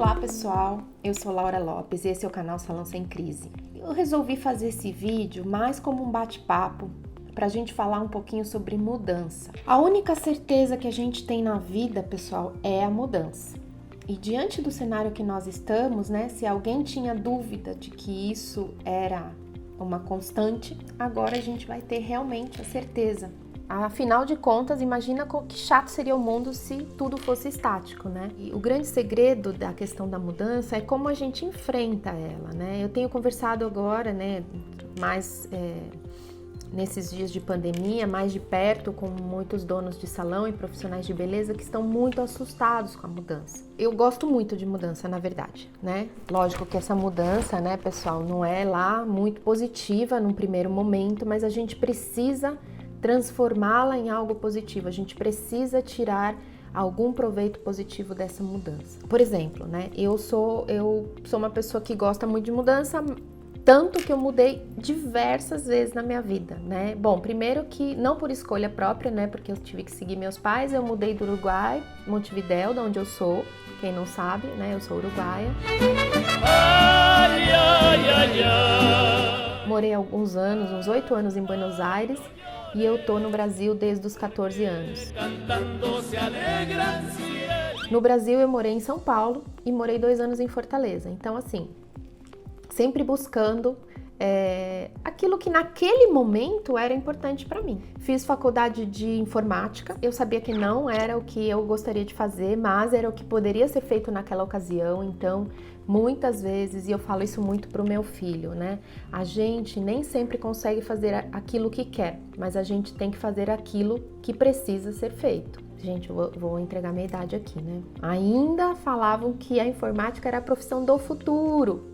Olá pessoal, eu sou Laura Lopes e esse é o canal Salão Sem Crise. Eu resolvi fazer esse vídeo mais como um bate-papo para a gente falar um pouquinho sobre mudança. A única certeza que a gente tem na vida, pessoal, é a mudança. E diante do cenário que nós estamos, se alguém tinha dúvida de que isso era uma constante, agora a gente vai ter realmente a certeza. Afinal de contas, imagina que chato seria o mundo se tudo fosse estático, E o grande segredo da questão da mudança é como a gente enfrenta ela, Eu tenho conversado agora, mais nesses dias de pandemia, mais de perto com muitos donos de salão e profissionais de beleza que estão muito assustados com a mudança. Eu gosto muito de mudança, na verdade, Lógico que essa mudança, pessoal, não é lá muito positiva num primeiro momento, mas a gente precisa transformá-la em algo positivo, a gente precisa tirar algum proveito positivo dessa mudança. Por exemplo, eu sou uma pessoa que gosta muito de mudança, tanto que eu mudei diversas vezes na minha vida, Bom, primeiro que não por escolha própria, porque eu tive que seguir meus pais, eu mudei do Uruguai, Montevidéu, de onde eu sou, quem não sabe, eu sou uruguaia. Ai, ai, ai, ai. Morei alguns anos, uns 8 anos em Buenos Aires, e eu tô no Brasil desde os 14 anos. No Brasil eu morei em São Paulo e morei 2 anos em Fortaleza. Então assim, sempre buscando aquilo que naquele momento era importante para mim. Fiz faculdade de informática, eu sabia que não era o que eu gostaria de fazer, mas era o que poderia ser feito naquela ocasião, então muitas vezes, e eu falo isso muito pro meu filho, a gente nem sempre consegue fazer aquilo que quer, mas a gente tem que fazer aquilo que precisa ser feito. Gente, eu vou entregar minha idade aqui, Ainda falavam que a informática era a profissão do futuro.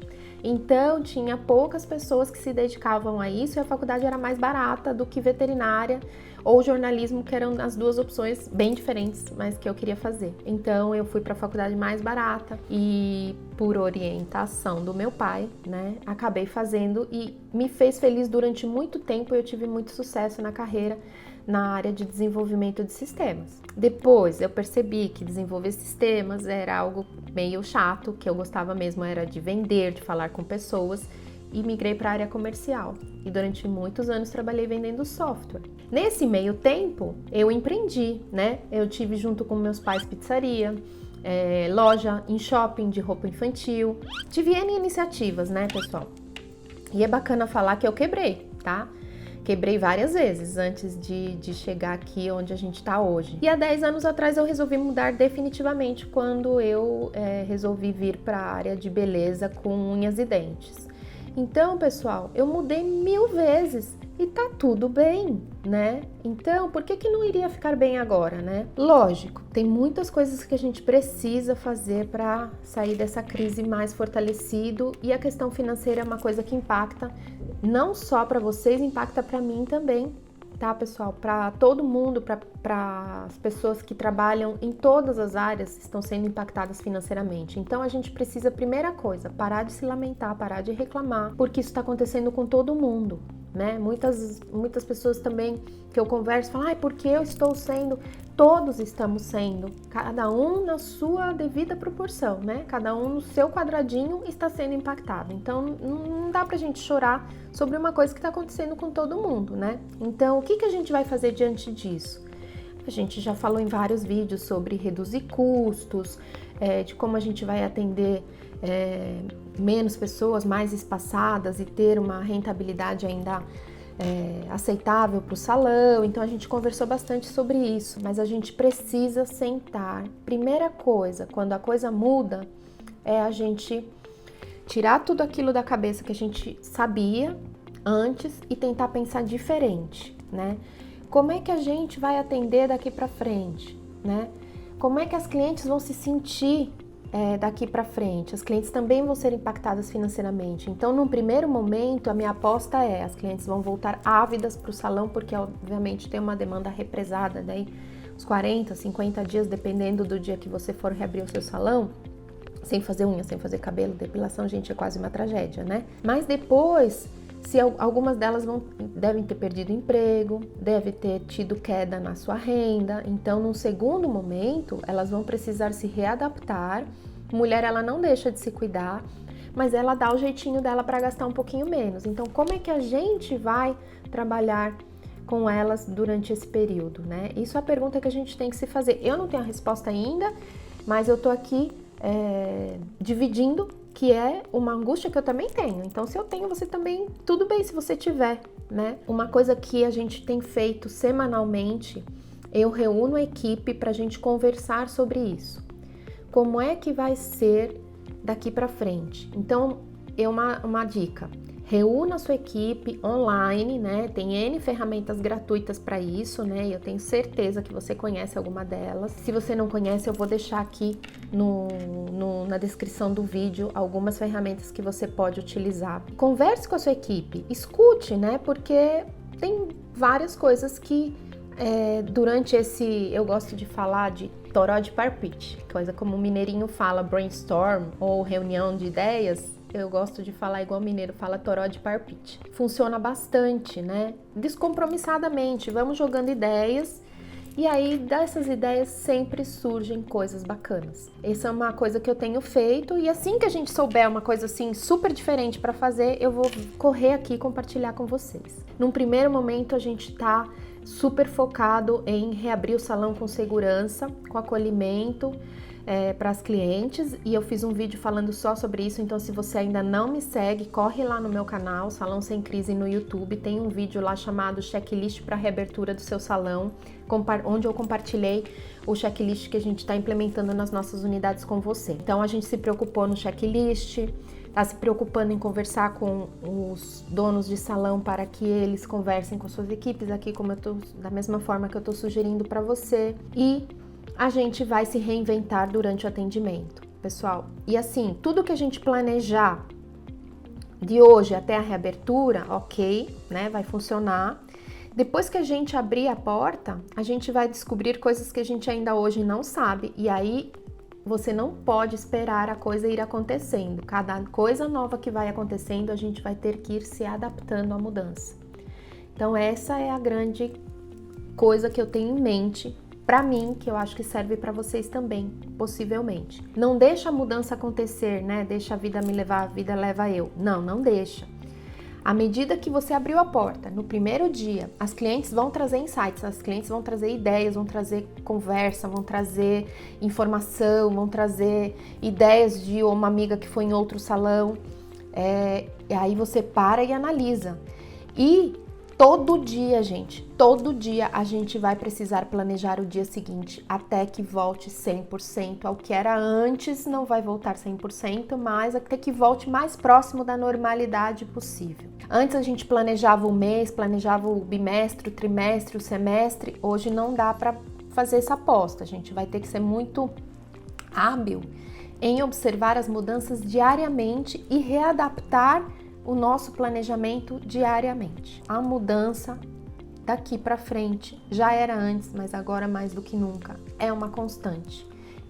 Então, tinha poucas pessoas que se dedicavam a isso e a faculdade era mais barata do que veterinária ou jornalismo, que eram as duas opções bem diferentes, mas que eu queria fazer. Então, eu fui para a faculdade mais barata e, por orientação do meu pai, acabei fazendo e me fez feliz durante muito tempo. Eu tive muito sucesso na carreira na área de desenvolvimento de sistemas. Depois eu percebi que desenvolver sistemas era algo meio chato, que eu gostava mesmo era de vender, de falar com pessoas, e migrei para a área comercial. E durante muitos anos trabalhei vendendo software. Nesse meio tempo, eu empreendi, Eu tive junto com meus pais pizzaria, loja em shopping de roupa infantil. Tive N iniciativas, pessoal? E é bacana falar que eu quebrei, tá? Quebrei várias vezes antes de chegar aqui onde a gente está hoje. E há 10 anos atrás eu resolvi mudar definitivamente quando eu resolvi vir para a área de beleza com unhas e dentes. Então, pessoal, eu mudei 1000 vezes e tá tudo bem, Então, por que não iria ficar bem agora, Lógico, tem muitas coisas que a gente precisa fazer para sair dessa crise mais fortalecido, e a questão financeira é uma coisa que impacta não só para vocês, impacta para mim também, tá, pessoal? Para todo mundo, para as pessoas que trabalham em todas as áreas estão sendo impactadas financeiramente. Então a gente precisa, primeira coisa, parar de se lamentar, parar de reclamar, porque isso está acontecendo com todo mundo, Muitas pessoas também que eu converso falam, porque eu estou sendo, todos estamos sendo, cada um na sua devida proporção, Cada um no seu quadradinho está sendo impactado. Então não dá pra gente chorar sobre uma coisa que está acontecendo com todo mundo, Então o que a gente vai fazer diante disso? A gente já falou em vários vídeos sobre reduzir custos, de como a gente vai atender menos pessoas, mais espaçadas e ter uma rentabilidade ainda aceitável para o salão. Então a gente conversou bastante sobre isso, mas a gente precisa sentar. Primeira coisa, quando a coisa muda, é a gente tirar tudo aquilo da cabeça que a gente sabia antes e tentar pensar diferente, Como é que a gente vai atender daqui para frente, Como é que as clientes vão se sentir daqui para frente? As clientes também vão ser impactadas financeiramente. Então, num primeiro momento, a minha aposta as clientes vão voltar ávidas para o salão, porque obviamente tem uma demanda represada, uns 40, 50 dias, dependendo do dia que você for reabrir o seu salão, sem fazer unha, sem fazer cabelo, depilação, gente, é quase uma tragédia, Mas depois, se algumas delas devem ter perdido emprego, deve ter tido queda na sua renda, então num segundo momento elas vão precisar se readaptar Mulher, ela não deixa de se cuidar, mas ela dá o jeitinho dela para gastar um pouquinho menos. Então, como é que a gente vai trabalhar com elas durante esse período, né? Isso é a pergunta que a gente tem que se fazer. Eu não tenho a resposta ainda, mas eu tô aqui dividindo, que é uma angústia que eu também tenho. Então, se eu tenho, você também, tudo bem se você tiver, né? Uma coisa que a gente tem feito semanalmente, eu reúno a equipe para a gente conversar sobre isso. Como é que vai ser daqui para frente? Então, uma dica. Reúna a sua equipe online, né? Tem N ferramentas gratuitas para isso, né? Eu tenho certeza que você conhece alguma delas. Se você não conhece, eu vou deixar aqui na descrição do vídeo algumas ferramentas que você pode utilizar. Converse com a sua equipe, escute, né? Porque tem várias coisas que durante eu gosto de falar de toró de parpite, coisa como o mineirinho fala brainstorm ou reunião de ideias. Eu gosto de falar igual o mineiro fala, toró de parpite. Funciona bastante, né? Descompromissadamente, vamos jogando ideias e aí dessas ideias sempre surgem coisas bacanas. Essa é uma coisa que eu tenho feito e assim que a gente souber uma coisa assim super diferente para fazer, eu vou correr aqui e compartilhar com vocês. Num primeiro momento a gente tá super focado em reabrir o salão com segurança, com acolhimento, para as clientes, e eu fiz um vídeo falando só sobre isso, então se você ainda não me segue, corre lá no meu canal, Salão Sem Crise no YouTube, tem um vídeo lá chamado Checklist para Reabertura do seu salão, onde eu compartilhei o checklist que a gente está implementando nas nossas unidades com você. Então a gente se preocupou no checklist, está se preocupando em conversar com os donos de salão para que eles conversem com suas equipes aqui, da mesma forma que eu estou sugerindo para você, e a gente vai se reinventar durante o atendimento, pessoal. E assim, tudo que a gente planejar de hoje até a reabertura, ok, né, vai funcionar. Depois que a gente abrir a porta, a gente vai descobrir coisas que a gente ainda hoje não sabe, e aí você não pode esperar a coisa ir acontecendo. Cada coisa nova que vai acontecendo, a gente vai ter que ir se adaptando à mudança. Então essa é a grande coisa que eu tenho em mente para mim, que eu acho que serve para vocês também, possivelmente. Não deixa a mudança acontecer, né? Deixa a vida me levar, a vida leva eu. Não, não deixa. À medida que você abriu a porta, no primeiro dia, as clientes vão trazer insights, as clientes vão trazer ideias, vão trazer conversa, vão trazer informação, vão trazer ideias de uma amiga que foi em outro salão. E aí você para e analisa. E todo dia, gente, todo dia a gente vai precisar planejar o dia seguinte até que volte 100% ao que era antes, não vai voltar 100%, mas até que volte mais próximo da normalidade possível. Antes a gente planejava o mês, planejava o bimestre, o trimestre, o semestre, hoje não dá para fazer essa aposta, a gente vai ter que ser muito hábil em observar as mudanças diariamente e readaptar o nosso planejamento diariamente. A mudança daqui para frente já era antes, mas agora mais do que nunca é uma constante.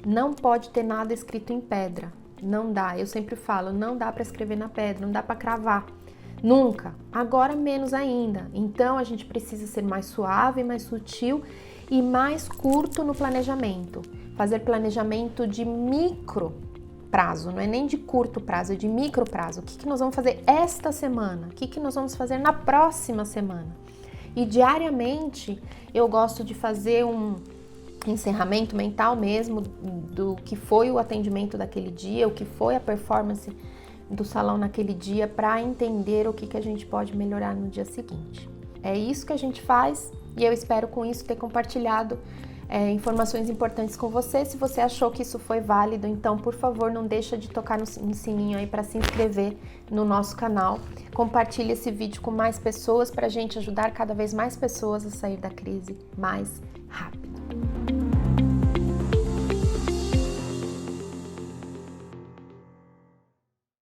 Não pode ter nada escrito em pedra, não dá. Eu sempre falo, não dá para escrever na pedra, não dá para cravar, nunca. Agora menos ainda. Então a gente precisa ser mais suave, mais sutil e mais curto no planejamento. Fazer planejamento de micro prazo, não é nem de curto prazo, é de micro prazo. O que nós vamos fazer esta semana? O que nós vamos fazer na próxima semana? E diariamente eu gosto de fazer um encerramento mental mesmo do que foi o atendimento daquele dia, o que foi a performance do salão naquele dia, para entender o que a gente pode melhorar no dia seguinte. É isso que a gente faz e eu espero com isso ter compartilhado informações importantes com você. Se você achou que isso foi válido, então por favor não deixa de tocar no sininho aí para se inscrever no nosso canal. Compartilhe esse vídeo com mais pessoas para a gente ajudar cada vez mais pessoas a sair da crise mais rápido.